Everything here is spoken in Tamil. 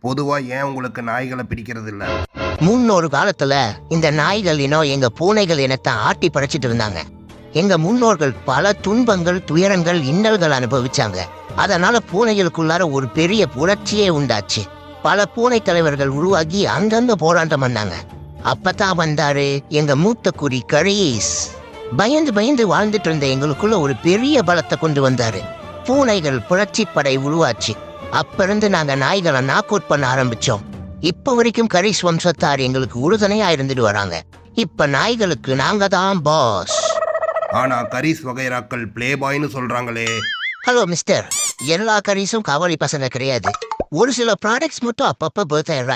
பொதுவா ஏன் உங்களுக்கு நாய்களை பிடிக்கிறது இல்ல? முன்னொரு காலத்துல இந்த நாய்கள் இனம் எங்க பூனைகள் இனத்தை ஆட்டி படைச்சிட்டு இருந்தாங்க. எங்க முன்னோர்கள் பல துன்பங்கள், துயரங்கள், இன்னல்கள் அனுபவிச்சாங்க. அதனால பூனைகளுக்குள்ளார ஒரு பெரிய புரட்சியே உண்டாச்சு. பல பூனை தலைவர்கள் உருவாகி அங்கங்க போராட்டம் பண்ணாங்க. அப்பதான் வந்தாரு எங்க மூத்த குறி கரீஸ். பயந்து பயந்து வாழ்ந்துட்டு இருந்த எங்களுக்குள்ள ஒரு பெரிய பலத்தை கொண்டு வந்தாரு. பூனைகள் புரட்சி படை உருவாச்சு. அப்ப இருந்து நாங்க நாய்களை நாக் அவுட் பண்ண ஆரம்பிச்சோம். இப்ப வரைக்கும் கரீஸ் வம்சத்தார் எங்களுக்கு உறுதுணையா இருந்துட்டு வராங்க. இப்ப நாய்களுக்கு நாங்க தான் பாஸ். ஆனா கரீஸ் வகைராக்கள் பிளே பாய்னு சொல்றாங்களே. ஹலோ மிஸ்டர், எல்லா கரீஸும் காவலி பசங்க கிடையாது. ஒரு சில ப்ராடக்ட்ஸ் மட்டும் அப்பப்ப பர்த் ஆயிடுறாங்க.